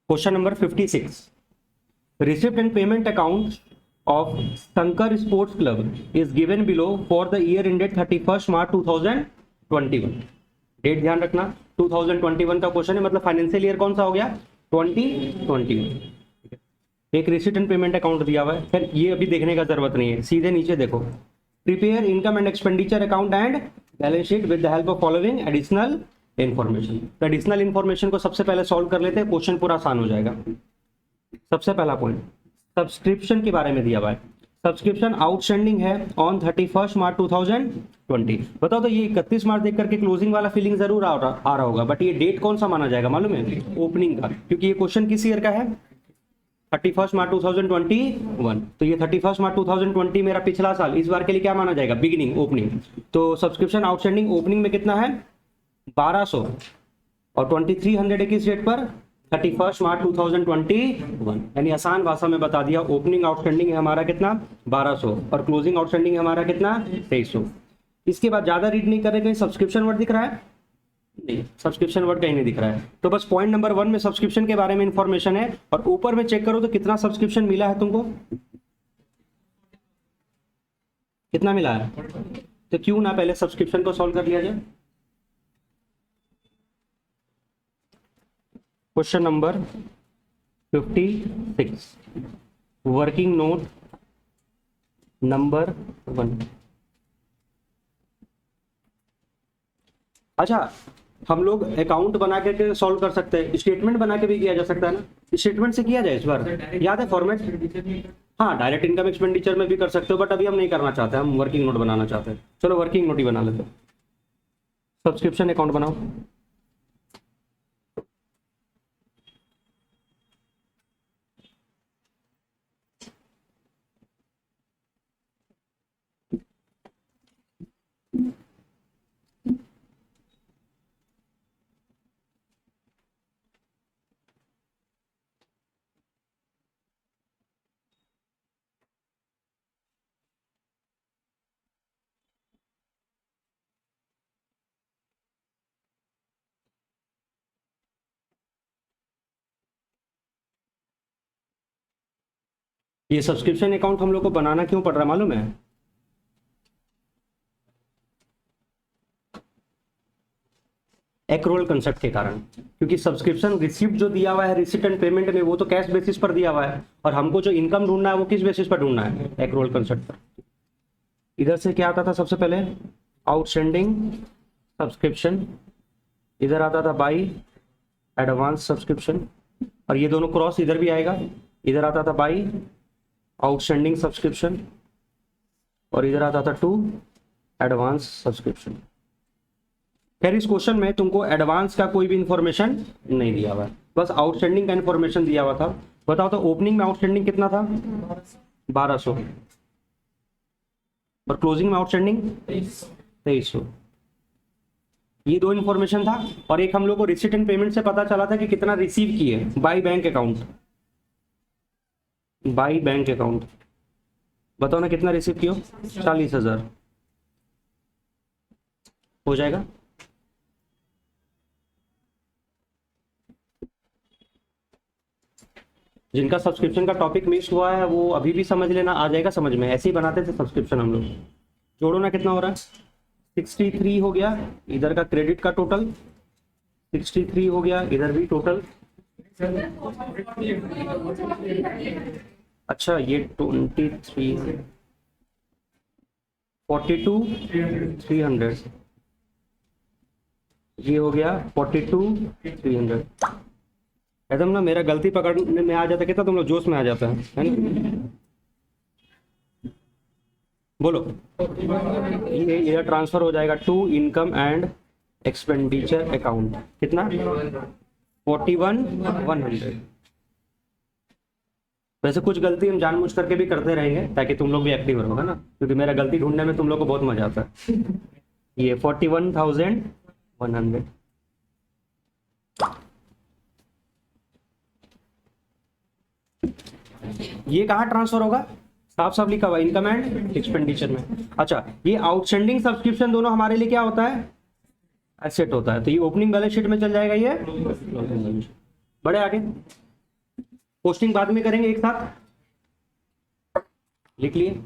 Question number 56, receipt and payment account of Shankar sports club is given below for the year ended 31 March 2021। Date ध्यान रखना, 2021 का question है, मतलब financial year कौन सा हो गया, 2021। एक रिसिप्ट एंड पेमेंट अकाउंट दिया हुआ है, फिर ये अभी देखने का जरूरत नहीं है, सीधे नीचे देखो, prepare income and expenditure account and balance sheet with the help of following additional information. Additional information को सबसे पहले सॉल्व कर लेते हैं, क्वेश्चन पूरा आसान हो जाएगा। सबसे पहला पॉइंट सब्सक्रिप्शन के बारे में दिया हुआ है। सब्सक्रिप्शन आउटस्टैंडिंग है ऑन 31 मार्च 2020। बताओ तो ये 31 मार्च देख करके क्लोजिंग वाला फीलिंग जरूर आ रहा होगा, बट ये डेट कौन सा माना जाएगा मालूम है, ओपनिंग का, क्योंकि ये क्वेश्चन किस ईयर का है, 31 मार्च 2021। तो ये 31 मार्च 2020 मेरा पिछला साल, इस बार के लिए क्या माना जाएगा, बिगिनिंग, ओपनिंग। तो सब्सक्रिप्शन आउटस्टैंडिंग ओपनिंग में कितना है, 1200, और 2300 किस डेट पर, 31 मार्च 2021। यानी आसान भाषा में बता दिया, ओपनिंग आउटस्टैंडिंग है हमारा कितना, 1200, और क्लोजिंग आउटस्टैंडिंग है हमारा कितना, 2300। इसके बाद ज्यादा रीड नहीं कर रहे, कहीं सब्सक्रिप्शन वर्ड दिख रहा है, नहीं, सब्सक्रिप्शन वर्ड कहीं नहीं दिख रहा है। तो बस पॉइंट नंबर 1 में सब्सक्रिप्शन के बारे में इंफॉर्मेशन है, और ऊपर में चेक करो तो कितना सब्सक्रिप्शन मिला है तुमको, कितना मिला है। तो क्यों ना पहले सब्सक्रिप्शन को सॉल्व कर लिया जाए। Question number 56, working note number 1। अच्छा, हम लोग अकाउंट बना के सॉल्व कर सकते हैं, स्टेटमेंट बना के भी किया जा सकता है ना, स्टेटमेंट से किया जाए इस बार, याद है फॉर्मेट। हाँ, डायरेक्ट इनकम एक्सपेंडिचर में भी कर सकते हो, बट अभी हम नहीं करना चाहते, हम वर्किंग नोट बनाना चाहते हैं। चलो वर्किंग नोट ही बना लेते हैं। सब्सक्रिप्शन अकाउंट बनाओ। ये सब्सक्रिप्शन अकाउंट हम लोग को बनाना क्यों पड़ रहा है मालूम है, एक्रोल कंसेप्ट के कारण। क्योंकि सब्सक्रिप्शन रिसिप्ट जो दिया हुआ है रिसिप्ट एंड पेमेंट में, वो तो कैश बेसिस पर दिया हुआ है, और हमको जो इनकम ढूंढना है वो किस बेसिस पर ढूंढना है, एक्रोल कंसेप्ट पर। इधर से क्या आता था सबसे पहले, आउटस्टैंडिंग सब्सक्रिप्शन, इधर आता था बाई एडवांस सब्सक्रिप्शन, और ये दोनों क्रॉस इधर भी आएगा, इधर आता था बाई आउटस्टैंडिंग सब्सक्रिप्शन, और इधर आता था टू एडवांस सब्सक्रिप्शन। खैर इस क्वेश्चन में तुमको एडवांस का कोई भी इंफॉर्मेशन नहीं दिया हुआ है, बस आउटस्टैंडिंग का इंफॉर्मेशन दिया हुआ था। बताओ तो ओपनिंग में आउटस्टैंडिंग कितना था, 1200, और क्लोजिंग में आउटस्टैंडिंग 2300। ये दो इंफॉर्मेशन था, और एक हम लोग को रिसिप्ट एंड पेमेंट से पता चला था कि कितना रिसीव किए by bank account, by bank account. बताओ ना कितना रिसीव किया, 40,000 हो जाएगा। जिनका सब्सक्रिप्शन का टॉपिक मिस हुआ है वो अभी भी समझ लेना, आ जाएगा समझ में, ऐसे ही बनाते थे सब्सक्रिप्शन हम लोग। जोड़ो ना कितना हो रहा है, 63 हो गया, इधर का क्रेडिट का टोटल 63 हो गया, इधर भी टोटल। अच्छा ये 23 42,300, ये हो गया 42,300। एकदम ना मेरा गलती पकड़ने में आ जाता, कितना तुम लोग जोश में आ जाता है ना। बोलो, ये इधर ट्रांसफर हो जाएगा to income and expenditure account, कितना 41,100। वैसे कुछ गलती हम जानबूझ करके भी करते रहेंगे ताकि तुम लोग भी एक्टिव रहो, है ना, क्योंकि मेरा गलती ढूंढने में तुम लोग को बहुत मजा आता है। ये 41,100। ये कहाँ ट्रांसफर होगा, साफ साफ लिखा हुआ इनकम एंड एक्सपेंडिचर में। अच्छा, ये आउटस्टैंडिंग सब्सक्रिप्शन दोनों हमारे लिए क्या होता है, एसेट होता है, तो ये ओपनिंग बैलेंस शीट में चल जाएगा, ये बड़े आगे। पोस्टिंग बाद में करेंगे एक साथ, लिख लिए।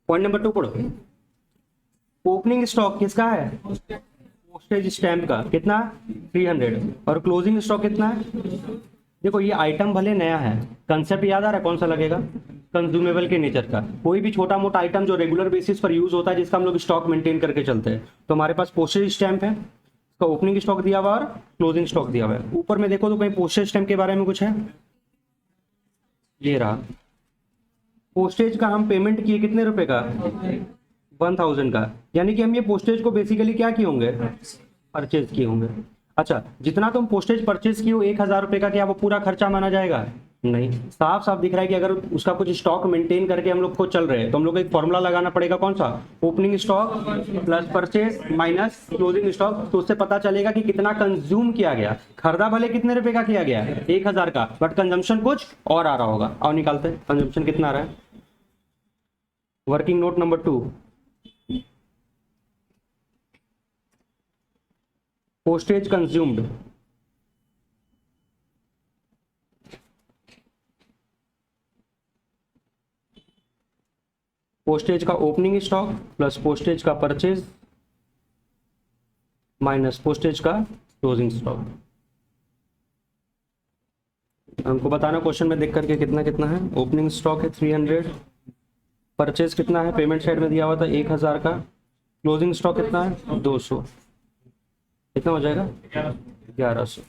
पॉइंट नंबर 2 पढ़ो। ओपनिंग स्टॉक किसका है? पोस्टेज स्टैंप का। कितना? 300। और क्लोजिंग स्टॉक कितना है? देखो ये आइटम भले नया है, कंसेप्ट याद आ रहा है कौन सा लगेगा? कंज्यूमेबल के नेचर का। कोई भी छोटा मोटा आइटम जो रेगुलर बेसिस पर यूज होता है, जिसका हम लोग स्टॉक मेंटेन करके चलते हैं, तो हमारे पास पोस्टेज स्टैंप है, इसका ओपनिंग स्टॉक दिया हुआ और क्लोजिंग स्टॉक दिया हुआ है। ऊपर में देखो तो कहीं पोस्टेज स्टैंप के बारे में कुछ है? ये रहा। पोस्टेज का हम पेमेंट किए कितने रुपए का? 1000 का। यानी कि हम ये पोस्टेज को बेसिकली क्या किए होंगे? परचेज किए होंगे। अच्छा, जितना तुम पोस्टेज परचेज किए हो 1000 रुपए का, क्या वो पूरा खर्चा माना जाएगा? नहीं। साफ साफ दिख रहा है कि अगर उसका कुछ स्टॉक मेंटेन करके हम लोग को चल रहे हैं, तो हम लोग को एक फॉर्मूला लगाना पड़ेगा। कौन सा? Opening stock plus purchase minus closing stock. तो उससे पता चलेगा कि कितना कंज्यूम किया गया। खरीदा भले कितने रुपए का किया गया? 1000 का, बट कंजम्पशन कुछ और आ रहा होगा। और निकालते हैं कंजम्पशन कितना आ रहा है। Working note number 2, postage consumed. Postage का ओपनिंग स्टॉक प्लस पोस्टेज का परचेज माइनस पोस्टेज का क्लोजिंग स्टॉक। हमको बताना क्वेश्चन में देख करके कितना कितना है। ओपनिंग स्टॉक है 300, परचेज कितना है? पेमेंट साइड में दिया हुआ था 1000 का, क्लोजिंग स्टॉक कितना है? 200। कितना हो जाएगा? 1100।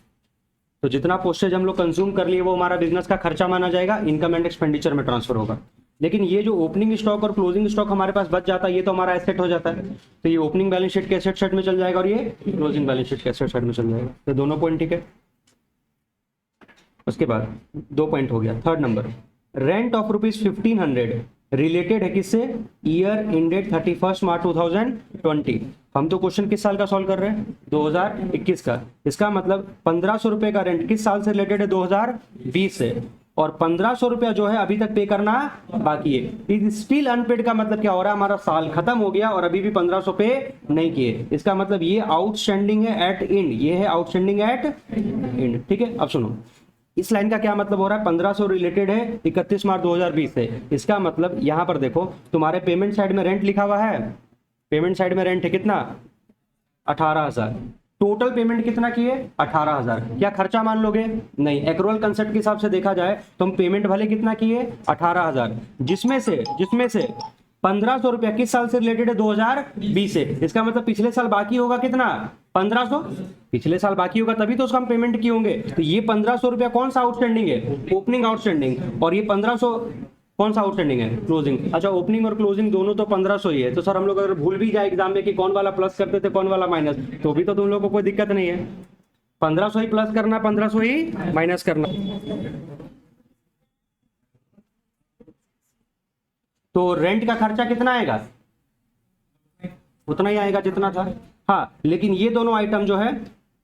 तो जितना पोस्टेज हम लोग कंज्यूम कर लिए वो हमारा बिजनेस का खर्चा माना जाएगा, इनकम एंड एक्सपेंडिचर में ट्रांसफर होगा। लेकिन ये जो ओपनिंग स्टॉक और क्लोजिंग स्टॉक हमारे पास बच जाता है, ये तो हमारा एसेट हो जाता है। तो ये ओपनिंग बैलेंस शीट के एसेट साइड में चल जाएगा और ये क्लोजिंग बैलेंस शीट के एसेट साइड में चल जाएगा। तो दोनों पॉइंट ठीक है। उसके बाद 2 पॉइंट हो गया। Third number, rent of ₹1500 related है किससे? ईयर एंडेड 31 मार्च 2020। हम तो क्वेश्चन किस साल का सॉल्व कर रहे हैं? 2021 का। इसका मतलब 1500 रुपए का रेंट किस साल से रिलेटेड है? 2020 से। और 1500 रुपया जो है अभी तक पे करना बाकी है। इज स्टिल अनपेड का मतलब क्या हो रहा है? हमारा साल खत्म हो गया और अभी भी 1500 पे नहीं किए। इसका मतलब ये आउटस्टैंडिंग है एट एंड, ये है आउटस्टैंडिंग एट एंड। ठीक है, अब सुनो इस लाइन का क्या मतलब हो रहा है? 1500 रिलेटेड है 31 मार्च 2020 से। इसका मतलब यहां पर देखो तुम्हारे पेमेंट साइड में रेंट लिखा हुआ है। पेमेंट साइड में रेंट है कितना? 18,000। टोटल पेमेंट कितना किए? 18,000। क्या खर्चा मान लोगे? नहीं। एक्रूअल कंसेप्ट के हिसाब से देखा जाए तो हम पेमेंट भले कितना किए? 18,000, जिसमें से 1500 रुपया किस साल से रिलेटेड है? 2020 से। इसका मतलब पिछले साल बाकी होगा कितना? 1500। पिछले साल बाकी होगा तभी तो उसका हम पेमेंट किए होंगे। तो ये 1500 रुपया कौन सा आउटस्टैंडिंग है? Opening outstanding. और ये 1500 कौन सा आउटस्टैंडिंग है? क्लोजिंग। अच्छा, ओपनिंग और क्लोजिंग दोनों तो 1500 ही है। तो सर हम लोग अगर भूल भी जाए एग्जाम में कि कौन वाला प्लस करते थे कौन वाला माइनस, तो भी तो तुम लोग को कोई दिक्कत नहीं है। 1500 ही प्लस करना, 1500 ही माइनस करना। तो रेंट का खर्चा कितना आएगा? उतना ही आएगा जितना था। हाँ, लेकिन ये दोनों आइटम जो है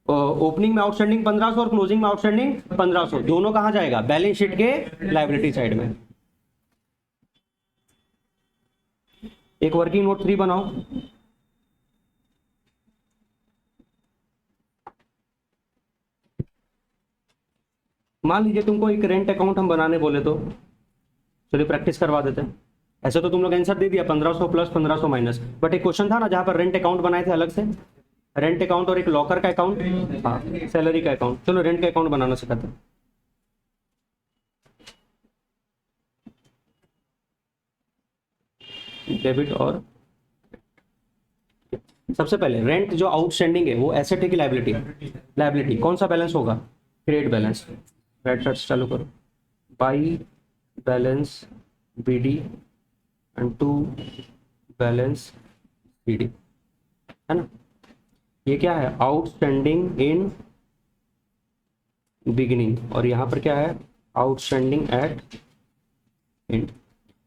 ओपनिंग में आउटस्टैंडिंग 1500 और क्लोजिंग में आउटस्टैंडिंग 1500, दोनों कहां जाएगा? बैलेंस शीट के लायबिलिटी साइड में। एक वर्किंग नोट 3 बनाओ। मान लीजिए तुमको एक रेंट अकाउंट हम बनाने बोले तो चलिए प्रैक्टिस करवा देते हैं। ऐसे तो तुम लोग आंसर दे दिया 1500 प्लस 1500 माइनस, बट एक क्वेश्चन था ना जहां पर रेंट अकाउंट बनाए थे अलग से, रेंट अकाउंट और एक लॉकर का अकाउंट, हाँ सैलरी का अकाउंट। चलो रेंट का अकाउंट बनाना सिखाते हैं। डेबिट और सबसे पहले रेंट जो आउटस्टैंडिंग है वो एसेट है कि लायबिलिटी? लायबिलिटी। कौन सा बैलेंस होगा? Credit balance. राइट साइड चालू करो। By balance BD and to balance CD, है ना? ये क्या है? आउटस्टैंडिंग इन बिगिनिंग, और यहां पर क्या है? Outstanding at and.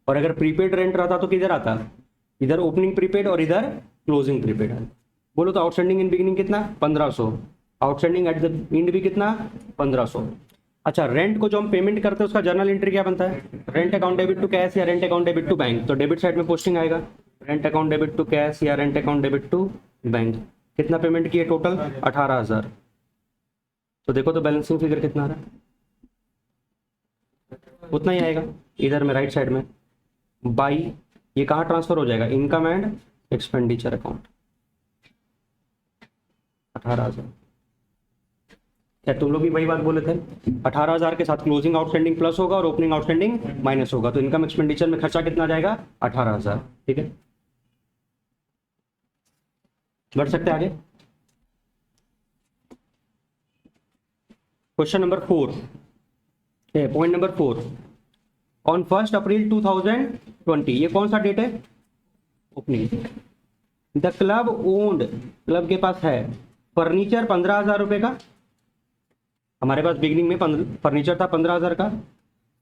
और अगर प्रीपेड रेंट रहता तो किधर आता? इधर ओपनिंग प्रीपेड और इधर क्लोजिंग प्रीपेड है। बोलो तो आउटस्टैंडिंग इन बिगिनिंग कितना? 1500। आउटस्टैंडिंग एट द एंड भी कितना? 1500। अच्छा, रेंट को जो हम पेमेंट करते हैं उसका जर्नल एंट्री क्या बनता है? Rent account debit to cash या rent account debit to bank. तो डेबिट साइड में पोस्टिंग आएगा, rent account debit to cash या rent account debit to bank, कितना पेमेंट किए टोटल 18,000। तो देखो तो बैलेंसिंग फिगर कितना आ रहा है, उतना ही आएगा। इधर में राइट साइड में बाई, ये कहाँ ट्रांसफर हो जाएगा, इनकम एंड एक्सपेंडिचर अकाउंट 18,000। क्या तुम लोग भी वही बात बोले थे, 18,000 के साथ क्लोजिंग आउटस्टैंडिंग प्लस होगा और ओपनिंग आउटस्टैंडिंग माइनस होगा, तो इनकम एक्सपेंडिचर में खर्चा कितना जाएगा 18,000। ठीक है, बढ़ सकते हैं आगे। Question number 4, point number 4, on 1 अप्रैल 2020, ये कौन सा डेट है, opening. The club owned, club के पास है फर्नीचर 15,000 रुपए का, हमारे पास बिगिनिंग में फर्नीचर था 15,000 का।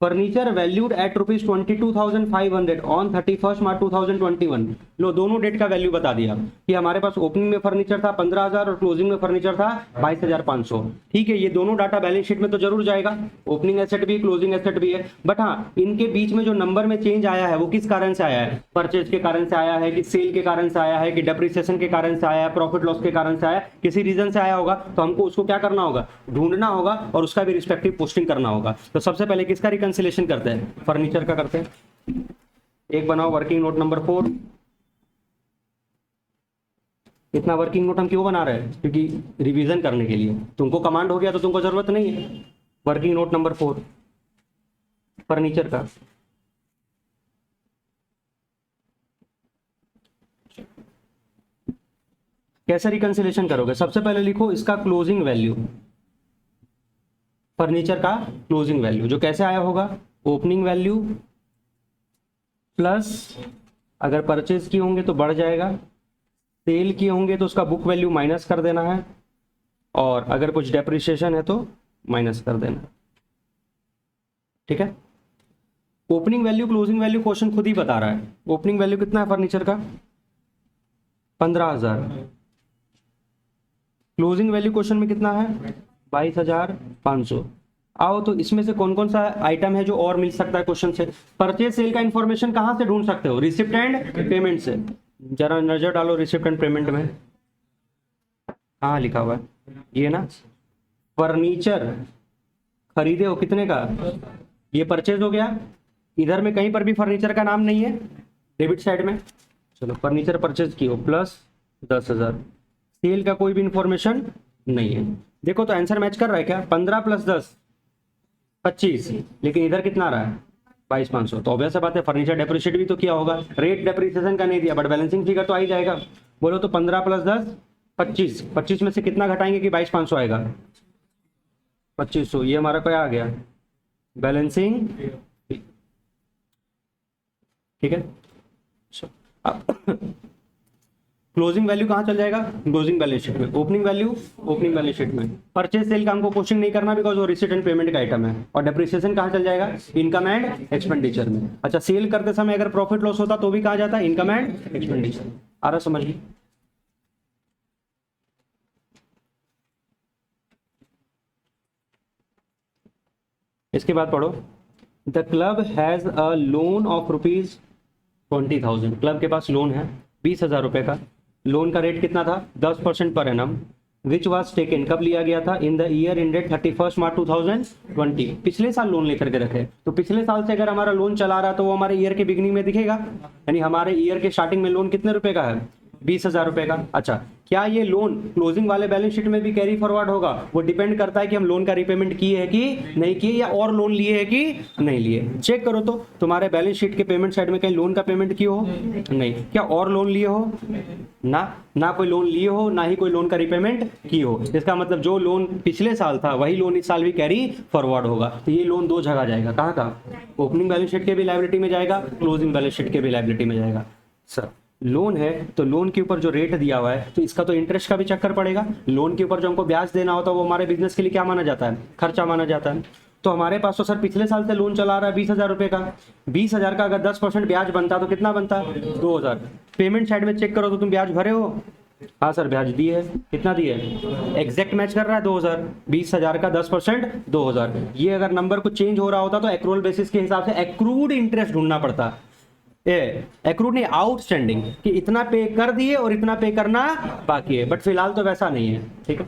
Furniture valued at ₹22,500 on 31 March 2021। लो दोनों डेट का वैल्यू बता दिया कि हमारे पास ओपनिंग में फर्नीचर था 15,000 और क्लोजिंग में फर्नीचर था 22,500। ठीक है, ये दोनों डाटा बैलेंस शीट में तो जरूर जाएगा, ओपनिंग एसेट भी क्लोजिंग एसेट भी है, बट हाँ इनके बीच में जो नंबर में चेंज आया है वो किस कारण से आया है, परचेज के कारण से आया है कि सेल के कारण से आया है कि डेप्रिसिएशन के कारण से आया है, प्रॉफिट लॉस के कारण से आया, किसी रीजन से आया होगा, तो हमको उसको क्या करना होगा, ढूंढना होगा और उसका भी रिस्पेक्टिव पोस्टिंग करना होगा। तो सबसे पहले किसका रिकंसिलेशन करते हैं, फर्नीचर का करते हैं। एक बनाओ वर्किंग नोट नंबर 4। इतना वर्किंग नोट हम क्यों बना रहे हैं, क्योंकि रिवीजन करने के लिए, तुमको कमांड हो गया तो तुमको जरूरत नहीं है। वर्किंग नोट नंबर 4 फर्नीचर का, कैसे रिकंसिलेशन करोगे, सबसे पहले लिखो इसका क्लोजिंग वैल्यू, फर्नीचर का क्लोजिंग वैल्यू जो कैसे आया होगा, ओपनिंग वैल्यू प्लस अगर परचेज किए होंगे तो बढ़ जाएगा, सेल किए होंगे तो उसका बुक वैल्यू माइनस कर देना है, और अगर कुछ डेप्रिसिएशन है तो माइनस कर देना है। ठीक है, opening value closing value question खुद ही बता रहा है। ओपनिंग वैल्यू कितना है फर्नीचर का 15,000, क्लोजिंग वैल्यू क्वेश्चन में कितना है 22,500। आओ तो इसमें से कौन कौन सा आइटम है जो और मिल सकता है क्वेश्चन से, परचेज सेल का इंफॉर्मेशन कहां से ढूंढ सकते हो, रिसिप्ट एंड पेमेंट से। जरा नजर डालो रिसिप्ट एंड पेमेंट में, कहाँ लिखा हुआ है, ये ना, फर्नीचर खरीदे हो कितने का, ये परचेज हो गया, इधर में कहीं पर भी फर्नीचर का नाम नहीं है डेबिट साइड में। चलो फर्नीचर परचेज की हो प्लस 10,000, सेल का कोई भी इंफॉर्मेशन नहीं है। देखो तो आंसर मैच कर रहा है क्या, 15 + 10 25, लेकिन इधर कितना आ रहा है 22,500। तो ऑब्वियस बात है फर्नीचर डेप्रिशिएट भी तो किया होगा, रेट डेप्रिसिएशन का नहीं दिया बट बैलेंसिंग फिगर तो आ ही जाएगा। बोलो तो 15 + 10 25, 25 में से कितना घटाएंगे कि 22,500 आएगा, 2500। ये हमारा क्या आ गया, बैलेंसिंग। ठीक है, क्लोजिंग वैल्यू कहाँ चल जाएगा, क्लोजिंग बैलेंस शीट में, opening value opening balance sheet में। परचेज सेल का हमको पोस्टिंग नहीं करना बिकॉज वो रिसीट एंड पेमेंट का आइटम है, और डेप्रिसिएशन कहाँ चल जाएगा, इनकम एंड एक्सपेंडिचर में। अच्छा, सेल करते समय अगर प्रॉफिट लॉस होता तो भी कहाँ जाता है, इनकम एंड एक्सपेंडिचर। आ रहा समझ ली। इसके बाद पढ़ो, the club has a loan of ₹20,000। Club के पास लोन है 20,000 रुपए का। लोन का रेट कितना था 10% per annum, which was taken, कब लिया गया था, इन द ईयर एंडेड 31 मार्च 2020। पिछले साल लोन लेकर के रखे, तो पिछले साल से अगर हमारा लोन चला रहा है तो वो हमारे ईयर के बिगिनिंग में दिखेगा, यानी हमारे ईयर के स्टार्टिंग में लोन कितने रुपए का है 20,000 रुपए का। अच्छा, क्या ये लोन क्लोजिंग वाले बैलेंस शीट में भी कैरी फॉरवर्ड होगा, वो डिपेंड करता है कि हम लोन का रिपेमेंट किए है कि नहीं किए, या और लोन लिए है कि नहीं लिए। चेक करो तो तुम्हारे बैलेंस शीट के पेमेंट साइड में कहीं लोन का पेमेंट किए हो, नहीं। क्या और लोन लिए हो, ना कोई लोन लिए हो, ना ही कोई लोन का रिपेमेंट किए हो। इसका मतलब जो लोन पिछले साल था वही लोन इस साल भी कैरी फॉरवर्ड होगा। तो ये लोन दो जगह जाएगा, कहाँ कहाँ, ओपनिंग बैलेंस शीट के भी लायबिलिटी में जाएगा, क्लोजिंग बैलेंस शीट के भी लायबिलिटी में जाएगा। सर लोन है तो लोन के ऊपर जो रेट दिया हुआ है तो इसका तो इंटरेस्ट का भी चक्कर पड़ेगा। लोन के ऊपर जो हमको ब्याज देना होता है वो हमारे बिजनेस के लिए क्या माना जाता है, खर्चा माना जाता है। तो हमारे पास तो सर पिछले साल से लोन चला रहा है 20,000 रुपए का, 20,000 का अगर 10% ब्याज बनता तो कितना बनता, 2,000। पेमेंट साइड में चेक करो तो तुम ब्याज भरे हो, हाँ सर ब्याज दिए है, कितना दिए, एग्जैक्ट मैच कर रहा है 2,000। 20,000 का 10% 2,000। ये अगर नंबर कुछ चेंज हो रहा होता तो एक्रूअल बेसिस के हिसाब से एक्रूड इंटरेस्ट ढूंढना पड़ता। एक्रूड नहीं, आउटस्टैंडिंग, कि इतना पे कर दिए और इतना पे करना बाकी है, बट फिलहाल तो वैसा नहीं है, ठीक है।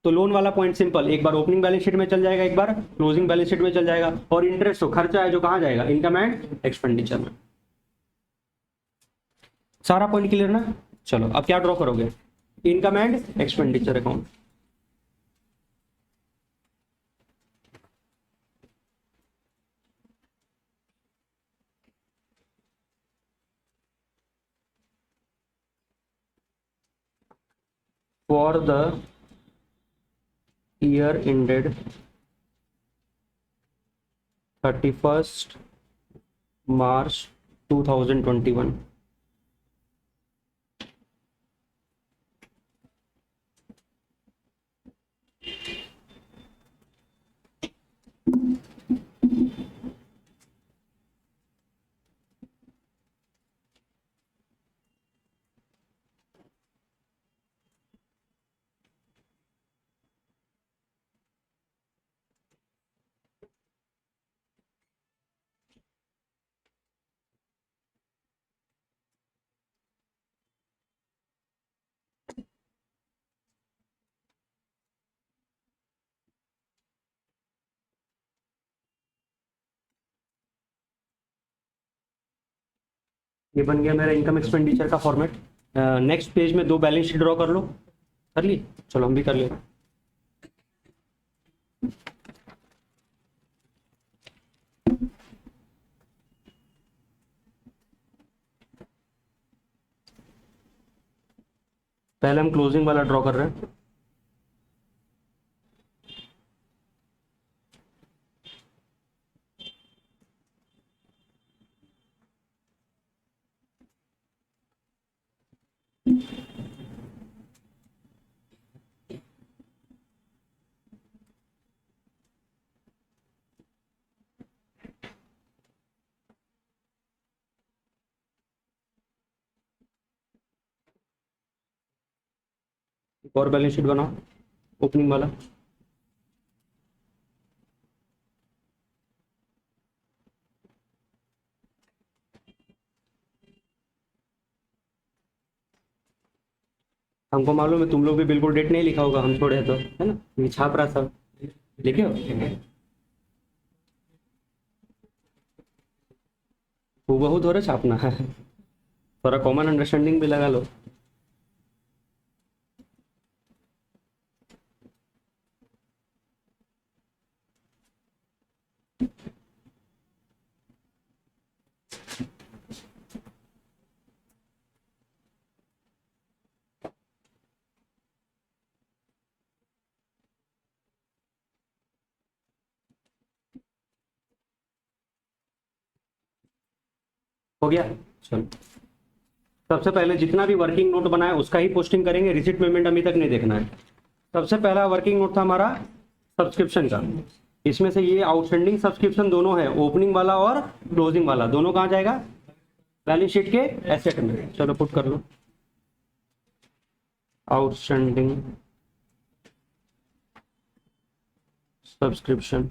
तो लोन वाला पॉइंट सिंपल, एक बार ओपनिंग बैलेंस शीट में चल जाएगा, एक बार क्लोजिंग बैलेंस शीट में चल जाएगा। और इंटरेस्ट तो खर्चा है जो कहाँ जाएगा, इनकम एंड एक्सपेंडिचर में। सारा पॉइंट क्लियर ना। चलो अब क्या ड्रॉ करोगे, income and expenditure account. For the year ended 31st March 2021, ये बन गया मेरा इनकम एक्सपेंडिचर का फॉर्मेट। नेक्स्ट पेज में दो बैलेंस शीट ड्रॉ कर लो, कर ली, चलो हम भी कर लेते। पहले हम क्लोजिंग वाला ड्रॉ कर रहे हैं। एक और बैलेंस शीट बनाओ, ओपनिंग वाला। हमको मालूम है तुम लोग भी बिल्कुल डेट नहीं लिखा होगा, हम छोड़े तो, है ना, ये छाप रहा सब, लिखे हो हूबहू थोड़ा छापना है, थोड़ा कॉमन अंडरस्टैंडिंग भी लगा लो। हो गया, चलो। सबसे पहले जितना भी वर्किंग नोट बनाया उसका ही पोस्टिंग करेंगे, रिसिट पेमेंट अभी तक नहीं देखना है। सबसे पहला वर्किंग नोट था हमारा सब्सक्रिप्शन का। इसमें से ये आउटस्टैंडिंग सब्सक्रिप्शन दोनों है, ओपनिंग वाला और क्लोजिंग वाला, दोनों कहाँ जाएगा, बैलेंस शीट के एसेट में। चलो पुट कर लो, आउटस्टैंडिंग सब्सक्रिप्शन,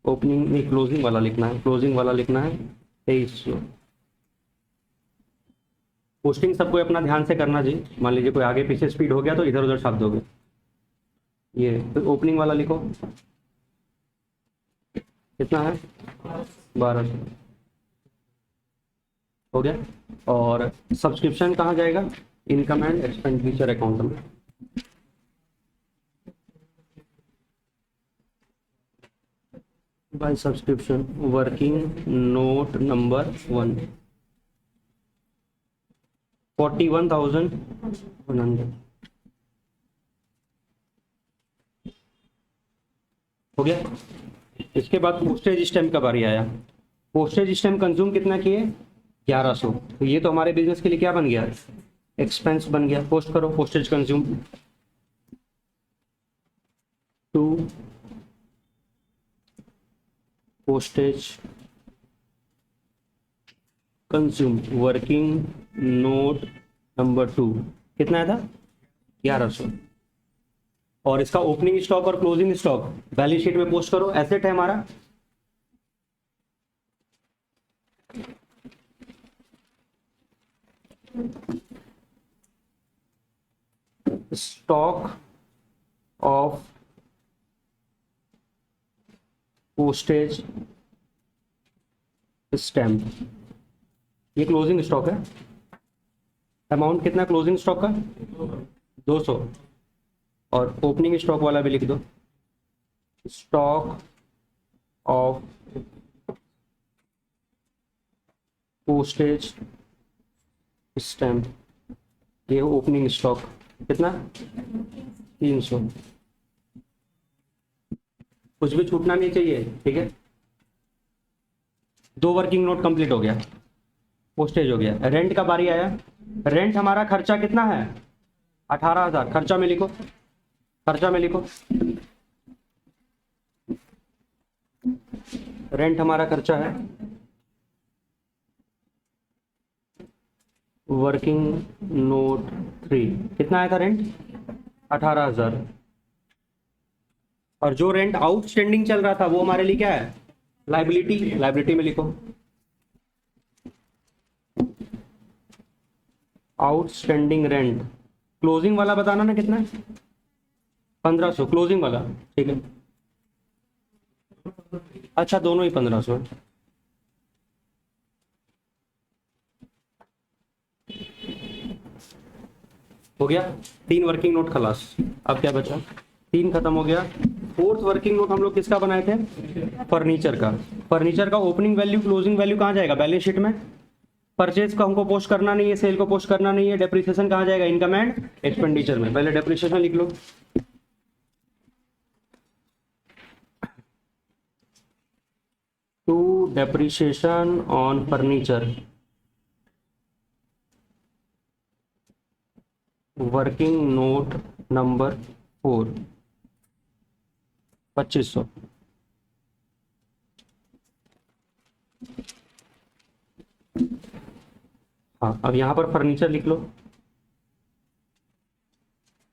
ओपनिंग नहीं क्लोजिंग वाला लिखना है, क्लोजिंग वाला लिखना है 2300। पोस्टिंग सबको अपना ध्यान से करना जी, मान लीजिए कोई आगे पीछे स्पीड हो गया तो इधर उधर छाप दोगे। ये तो ओपनिंग वाला लिखो, कितना है 1200, हो गया। और सब्सक्रिप्शन कहाँ जाएगा, इनकम एंड एक्सपेंडिचर अकाउंट में। By subscription working note number 1, 41,100, हो गया। इसके बाद पोस्टेज स्टैम्प का बारी आया। पोस्टेज स्टैम्प कंज्यूम कितना किए, 1100। तो ये तो हमारे बिजनेस के लिए क्या बन गया, एक्सपेंस बन गया। पोस्ट करो postage consume to, postage consume working note number 2 कितना था, 1100। और इसका ओपनिंग स्टॉक और क्लोजिंग स्टॉक बैलेंस शीट में पोस्ट करो, एसेट है हमारा। स्टॉक ऑफ पोस्टेज स्टैम्प, ये क्लोजिंग स्टॉक है। अमाउंट कितना क्लोजिंग स्टॉक का? 200। और ओपनिंग स्टॉक वाला भी लिख दो, स्टॉक ऑफ पोस्टेज स्टैम्प, ये ओपनिंग स्टॉक कितना? 300। कुछ भी छूटना नहीं चाहिए, ठीक है। 2 वर्किंग नोट कंप्लीट हो गया, पोस्टेज हो गया। रेंट का बारी आया। रेंट हमारा खर्चा कितना है? 18,000। खर्चा में लिखो, खर्चा में लिखो, रेंट हमारा खर्चा है। वर्किंग नोट 3 कितना आया था रेंट? 18,000। और जो रेंट आउटस्टैंडिंग चल रहा था वो हमारे लिए क्या है? लाइबिलिटी। लाइबिलिटी में लिखो आउटस्टैंडिंग रेंट। क्लोजिंग वाला बताना ना कितना है? 1500 क्लोजिंग वाला, ठीक है। अच्छा, दोनों ही 1500 है। हो गया 3 वर्किंग नोट खलास। अब क्या बचा? 3 खत्म हो गया। 4th वर्किंग नोट हम लोग किसका बनाए थे? फर्नीचर का। फर्नीचर का ओपनिंग वैल्यू क्लोजिंग वैल्यू कहाँ जाएगा? बैलेंस शीट में। परचेज को हमको पोस्ट करना नहीं है, सेल को पोस्ट करना नहीं है। डेप्रिसिएशन कहाँ जाएगा? इनकम एंड एक्सपेंडिचर में। पहले डेप्रिसिएशन लिख लो। To depreciation on furniture, working note number 4, 2500। हाँ, अब यहां पर फर्नीचर लिख लो।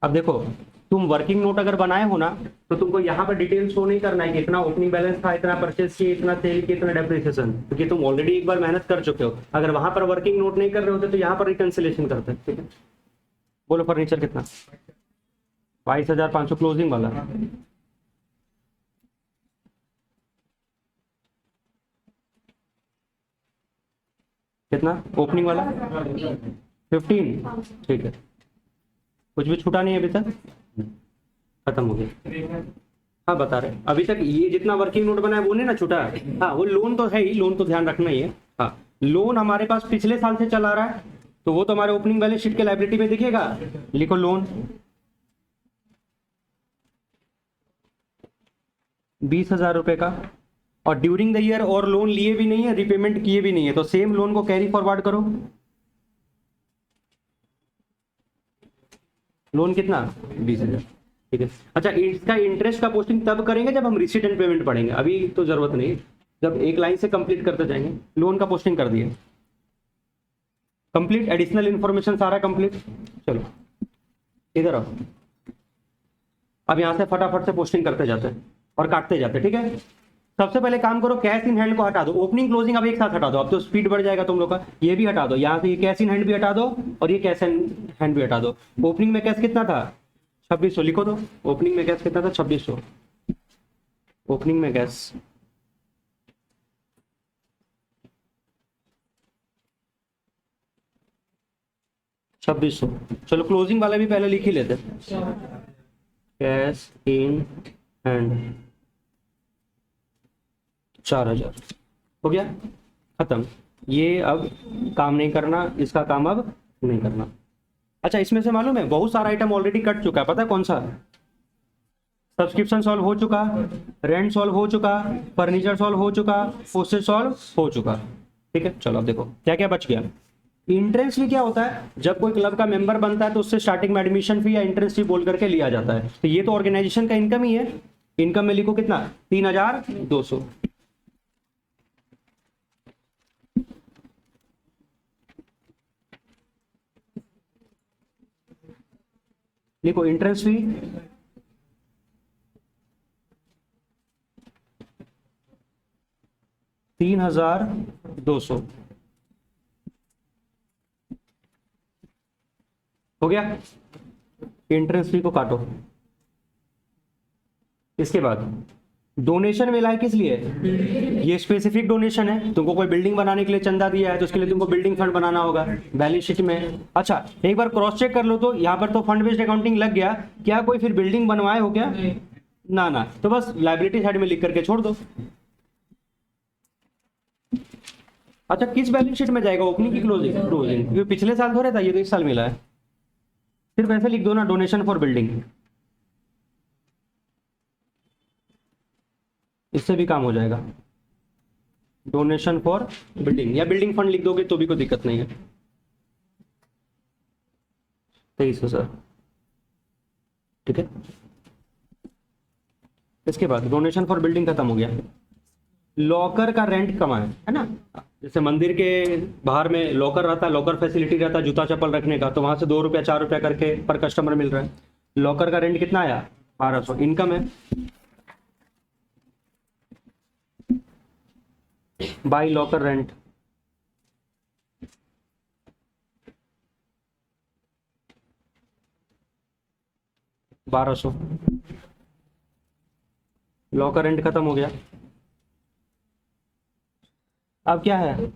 अब देखो, तुम वर्किंग नोट अगर बनाए हो ना तो तुमको यहाँ पर डिटेल शो नहीं करना है कि इतना ओपनिंग बैलेंस था, इतना परचेज किए, इतना सेल किए, इतना डेप्रिसिएशन, क्योंकि तुम ऑलरेडी एक बार मेहनत कर चुके हो। अगर वहां पर वर्किंग नोट नहीं कर रहे होते तो यहाँ पर रिकंसिलेशन करते, ठीक है। बोलो फर्नीचर कितना? 22,500 क्लोजिंग वाला। कितना ओपनिंग वाला? 15, ठीक है। कुछ भी छूटा नहीं अभी तक? खत्म हो गया। हाँ, बता रहे अभी तक ये जितना वर्किंग नोट बना है वो नहीं ना छूटा। हाँ, वो लोन तो है ही, लोन तो ध्यान रखना ही है। हाँ, लोन हमारे पास पिछले साल से चला रहा है तो वो तो हमारे ओपनिंग बैलेंस शीट के लायबिलिटी में दिखेगा। लिखो लोन 20,000 रुपए का। और ड्यूरिंग द ईयर और लोन लिए भी नहीं है, रिपेमेंट किए भी नहीं है, तो सेम लोन को कैरी फॉरवर्ड करो। लोन कितना? 20,000, ठीक है। अच्छा, इसका इंटरेस्ट का पोस्टिंग तब करेंगे जब हम रिसीट एंड पेमेंट पढ़ेंगे, अभी तो जरूरत नहीं, जब एक लाइन से कंप्लीट करते जाएंगे। लोन का पोस्टिंग कर दिए, कंप्लीट। एडिशनल इंफॉर्मेशन सारा कंप्लीट। चलो इधर आओ। अब यहां से फटाफट से पोस्टिंग करते जाते हैं और काटते जाते हैं, ठीक है। सबसे पहले काम करो, कैश इन हैंड को हटा दो। ओपनिंग क्लोजिंग अब एक साथ हटा दो, अब तो स्पीड बढ़ जाएगा तुम लोग का। ये भी हटा दो, यहाँ से ये कैश इन हैंड भी हटा दो और ये कैश इन हैंड भी हटा दो। ओपनिंग में कैश कितना था? 2600 लिखो तो। ओपनिंग में कैश कितना था? 2600। ओपनिंग में कैश 2600। चलो क्लोजिंग वाला भी पहले लिख ही लेते। कैश इन हैंड 4,000 हो गया, खत्म। ये अब काम नहीं करना, इसका काम अब नहीं करना। अच्छा, इसमें से मालूम है बहुत सारा आइटम ऑलरेडी कट चुका है, पता है कौन सा? सब्सक्रिप्शन सॉल्व हो चुका, रेंट सॉल्व हो चुका, फर्नीचर सॉल्व हो चुका, पोस्टेज सॉल्व हो चुका, ठीक है। चलो अब देखो क्या क्या बच गया। इंट्रेंस फी क्या होता है? जब कोई क्लब का मेंबर बनता है तो उससे स्टार्टिंग में एडमिशन फी या इंट्रेंस फी बोल करके लिया जाता है, तो ये तो ऑर्गेनाइजेशन का इनकम ही है। इनकम में लिखो कितना? 3,200। लिखो इंट्रेंस फी 3,200। हो गया, एंट्रेंस फी को काटो। इसके बाद डोनेशन मिला है किस लिए, ये स्पेसिफिक डोनेशन है, तुमको कोई बिल्डिंग बनाने के लिए चंदा दिया है तो उसके लिए तुमको बिल्डिंग फंड बनाना होगा बैलेंस शीट में। अच्छा एक बार क्रॉस चेक कर लो तो यहाँ पर तो फंड बेस्ड अकाउंटिंग लग गया, क्या कोई फिर बिल्डिंग बनवाए हो क्या, ना ना, तो बस लायबिलिटी साइड में लिख करके छोड़ दो। अच्छा किस बैलेंस शीट में जाएगा, ओपनिंग की क्लोजिंग, क्लोजिंग, क्योंकि पिछले साल थोड़ा था, ये तो इस साल मिला है, सिर्फ ऐसे लिख दो ना, डोनेशन फॉर बिल्डिंग, इससे भी काम हो जाएगा। डोनेशन फॉर बिल्डिंग या बिल्डिंग फंड लिख दोगे तो भी कोई दिक्कत नहीं है। 23,000, ठीक है। इसके बाद डोनेशन फॉर बिल्डिंग खत्म हो गया। लॉकर का रेंट कमा है ना, जैसे मंदिर के बाहर में लॉकर रहता है, लॉकर फैसिलिटी रहता है जूता चप्पल रखने का, तो वहां से 2 रुपया 4 रुपया करके पर कस्टमर मिल रहा है। लॉकर का रेंट कितना आया, 1200, इनकम है। By locker rent, $1200, locker rent खत्म हो गया। अब क्या है,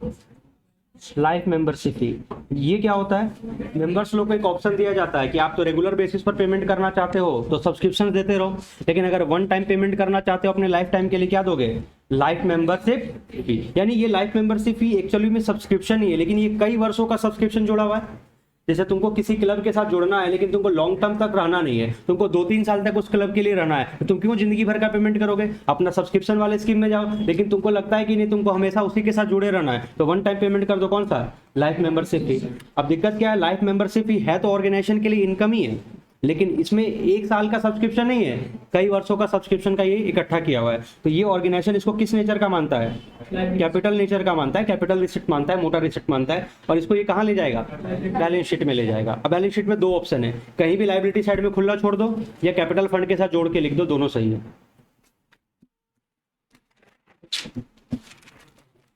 लाइफ मेंबरशिप फी। ये क्या होता है, मेंबर्स लोग को एक ऑप्शन दिया जाता है कि आप तो रेगुलर बेसिस पर पेमेंट करना चाहते हो तो सब्सक्रिप्शन देते रहो, लेकिन अगर वन टाइम पेमेंट करना चाहते हो अपने लाइफ टाइम के लिए, क्या दोगे, लाइफ मेंबरशिप फी। यानी ये लाइफ मेंबरशिप फी एक्चुअली में सब्सक्रिप्शन ही है, लेकिन ये कई वर्षों का सब्सक्रिप्शन जुड़ा हुआ है। जैसे तुमको किसी क्लब के साथ जुड़ना है लेकिन तुमको लॉन्ग टर्म तक रहना नहीं है, तुमको 2-3 साल तक उस क्लब के लिए रहना है, तो तुम क्यों जिंदगी भर का पेमेंट करोगे, अपना सब्सक्रिप्शन वाले स्कीम में जाओ। लेकिन तुमको लगता है कि नहीं, तुमको हमेशा उसी के साथ जुड़े रहना है, तो वन टाइम पेमेंट कर दो, कौन सा, लाइफ मेंबरशिप फी। अब दिक्कत क्या है, लाइफ मेंबरशिप फी है तो ऑर्गेनाइजेशन के लिए इनकम ही है, लेकिन इसमें 1 साल का सब्सक्रिप्शन नहीं है, कई वर्षों का सब्सक्रिप्शन का ये इकट्ठा किया हुआ है। तो ये ऑर्गेनाइजेशन इसको किस नेचर का मानता है, कैपिटल नेचर का मानता है, कैपिटल रिसिप्ट मानता है, मोटा रिसिप्ट मानता है, और इसको ये कहाँ ले जाएगा, बैलेंस शीट में ले जाएगा। अब बैलेंस शीट में 2 ऑप्शन है, कहीं भी लायबिलिटी साइड में खुला छोड़ दो या कैपिटल फंड के साथ जोड़ के लिख दो, दोनों सही है।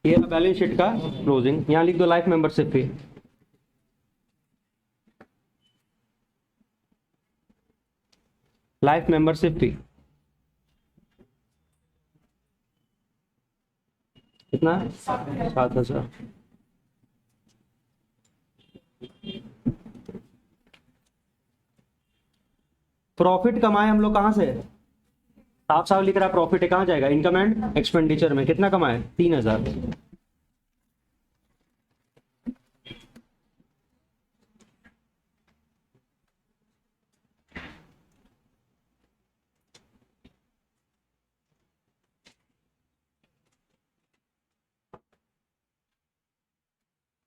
ये बैलेंस शीट का क्लोजिंग, यहाँ लिख दो life membership fee. Life membership fee कितना, 7,000। प्रॉफिट कमाए हम लोग कहां से, साफ साफ लिख रहा है प्रॉफिट है, कहां जाएगा, इनकम एंड एक्सपेंडिचर में। कितना कमाए, 3,000।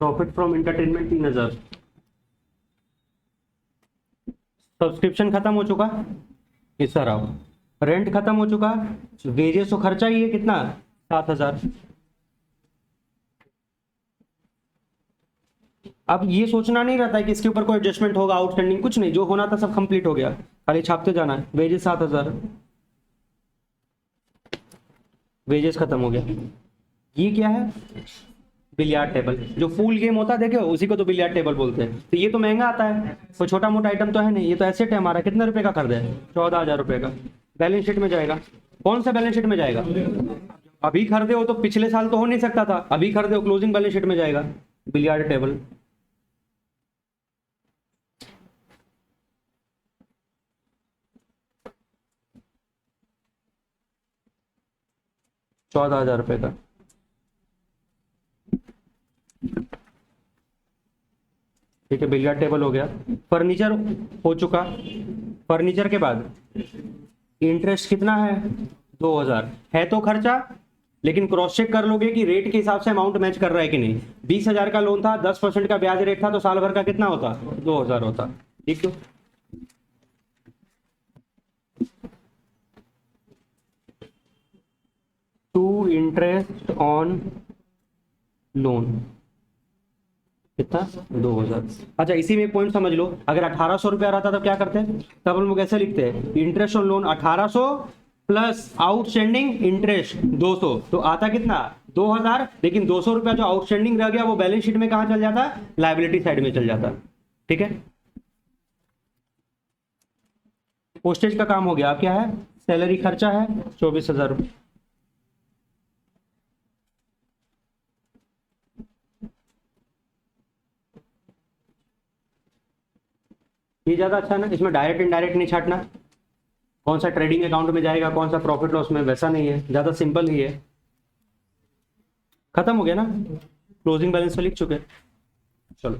Profit from entertainment 3,000। सब्सक्रिप्शन खत्म हो चुका, इस सर आओ, रेंट खत्म हो चुका, वेजेस तो खर्चा ही है, कितना, 7,000। अब ये सोचना नहीं रहता है कि इसके ऊपर कोई एडजस्टमेंट होगा, आउटस्टैंडिंग कुछ नहीं, जो होना था सब कंप्लीट हो गया, खाली छापते जाना है। वेजेस 7,000, वेजेस खत्म हो गया। ये क्या है, बिलियार्ड टेबल, जो फूल गेम होता है देखे हो, उसी को तो बिलियार्ड टेबल बोलते हैं। तो ये तो महंगा आता है, कोई छोटा मोटा आइटम तो है नहीं, ये तो एसेट है हमारा। कितने रुपए का खरीदा है, 14,000 रुपए का। बैलेंस शीट में जाएगा, कौन सा बैलेंस शीट में जाएगा, अभी खरीदे हो तो पिछले साल तो हो नहीं सकता था, अभी खरीदे हो, क्लोजिंग बैलेंस शीट में जाएगा बिलियार्ड टेबल। ₹14,000 का, ठीक है, बिलियर्ड टेबल हो गया। फर्नीचर हो चुका, फर्नीचर के बाद इंटरेस्ट कितना है, 2,000 है तो खर्चा, लेकिन क्रॉस चेक कर लोगे कि रेट के हिसाब से अमाउंट मैच कर रहा है कि नहीं। 20,000 का लोन था, 10% का ब्याज रेट था, तो साल भर का कितना होता, 2,000 होता, ठीक है। टू इंटरेस्ट ऑन लोन कितना, 2,000। अच्छा इसी में एक पॉइंट समझ लो, अगर 1,800 रुपया रहता तब क्या करते हैं, तब हम लोग ऐसे लिखते हैं, interest on loan 1,800 plus outstanding interest 200, तो आता कितना, 2,000। लेकिन 200 रुपया जो आउटस्टैंडिंग रह गया वो बैलेंस शीट में कहाँ चल जाता, लायबिलिटी साइड में चल जाता, ठीक है। पोस्टेज का काम हो गया, अब क्या है, सैलरी खर्चा है 24,000 रुपये। ये ज़्यादा अच्छा ना, इसमें डायरेक्ट इनडायरेक्ट नहीं छाटना, कौन सा ट्रेडिंग अकाउंट में जाएगा कौन सा प्रॉफिट लॉस में, वैसा नहीं है, ज़्यादा सिंपल ही है। खत्म हो गया ना, क्लोजिंग बैलेंस में लिख चुके। चलो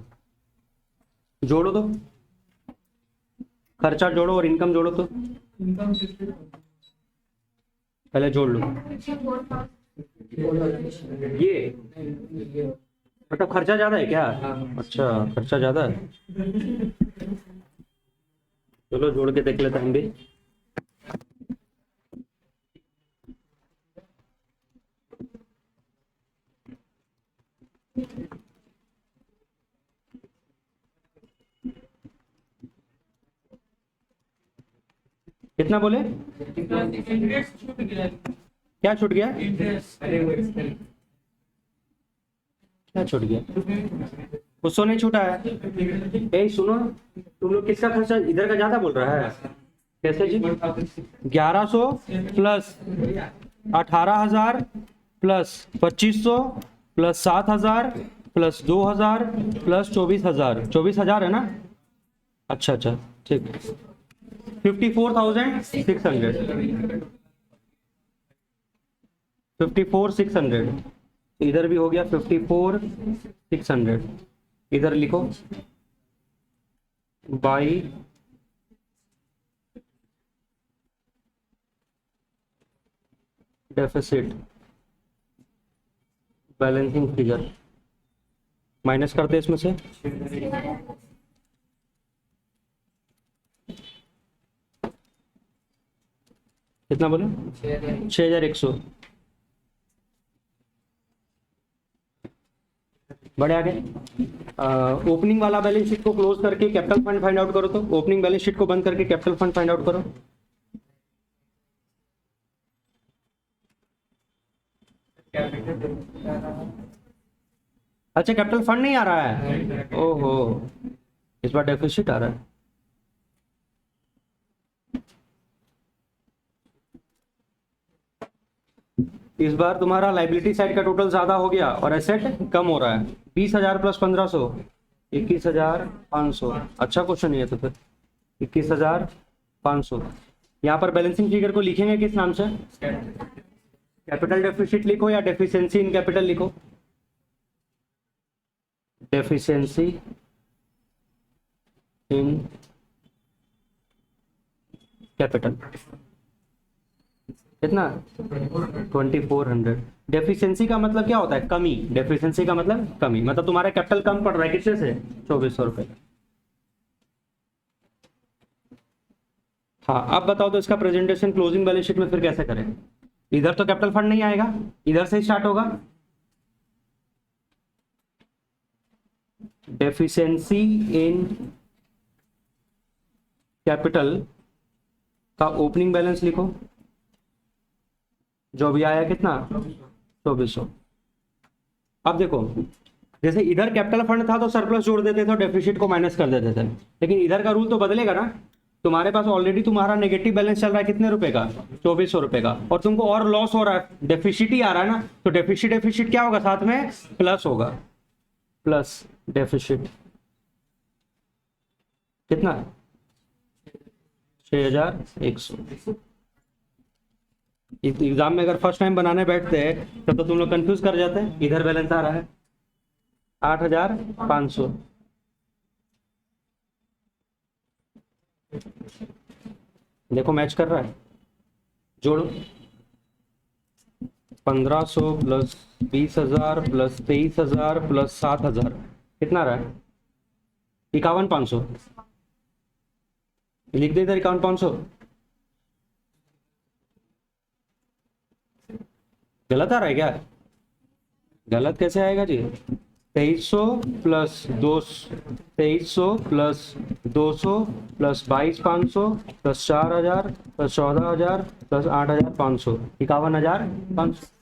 जोड़ो तो, खर्चा जोड़ो और इनकम जोड़ो तो, पहले जोड़ लो। ये मतलब खर्चा ज्यादा है क्या? अच्छा खर्चा ज्यादा है, चलो जोड़ के देख लेते हैं हम भी। कितना बोले? क्या छूट गया? क्या छूट गया? कुछ तो नहीं छूटा है। ए सुनो, तुम लोग किसका खर्चा इधर का ज्यादा बोल रहा है? कैसे जी? 1100 plus 18,000 plus 2,500 plus 7,000 plus 2,000 plus 24,000, 24,000 है ना? अच्छा अच्छा ठीक, 54,600, 54,600, इधर भी हो गया 54,600। इधर लिखो by deficit balancing figure, minus करते इसमें से। कितना बोले? 6,100। बड़े आगे ओपनिंग वाला बैलेंस शीट को क्लोज करके कैपिटल फंड फाइंड आउट करो। तो ओपनिंग बैलेंस शीट को बंद करके कैपिटल फंड फाइंड आउट करो। अच्छा कैपिटल फंड नहीं आ रहा है, ओहो इस बार डेफिसिट आ रहा है। इस बार तुम्हारा लाइबिलिटी साइड का टोटल ज्यादा हो गया और एसेट कम हो रहा है। 20,000 प्लस 1,500, 21,500। अच्छा क्वेश्चन है तो फिर 21,500। यहाँ पर बैलेंसिंग फिगर को लिखेंगे किस नाम से? कैपिटल डेफिसिट लिखो या डेफिशिएंसी इन कैपिटल लिखो। डेफिशिएंसी इन कैपिटल कितना? 2,400। डेफिशिएंसी का मतलब क्या होता है? कमी। डेफिशिएंसी का मतलब कमी, मतलब तुम्हारा कैपिटल कम पड़ रहा है किससे से? 2,400 रुपए। हाँ अब बताओ तो इसका प्रेजेंटेशन क्लोजिंग बैलेंस शीट में फिर कैसे करें? इधर तो कैपिटल फंड नहीं आएगा, इधर से स्टार्ट होगा। डेफिशिएंसी इन कैपिटल का ओपनिंग बैलेंस लिखो, जो भी आया कितना? 2,400। अब देखो जैसे इधर कैपिटल फंड था तो सरप्लस जोड़ देते थे और डेफिसिट को माइनस कर देते थे, लेकिन इधर का रूल तो बदलेगा ना। तुम्हारे पास ऑलरेडी तुम्हारा नेगेटिव बैलेंस चल रहा है कितने रुपए का? 2,400 रुपए का, और तुमको और लॉस हो रहा है, डेफिसिट ही आ रहा है ना, तो डेफिसिट क्या होगा? साथ में प्लस होगा, प्लस डेफिसिट कितना? 6,100। एग्जाम में अगर फर्स्ट टाइम बनाने बैठते हैं तब तो तुम लोग कंफ्यूज कर जाते हैं। इधर बैलेंस आ रहा है 8,500, देखो मैच कर रहा है, जोड़ो 1,500 प्लस 20,000 प्लस 23,000 प्लस 7,000 कितना रहा है? 51,500। लिख दे इधर 51,500। गलत आ रहा है क्या? गलत कैसे आएगा जी? 2,300 plus 2,300 plus 200 plus 22,500 plus 4,000 plus 14,000 plus 8,500, 51,500।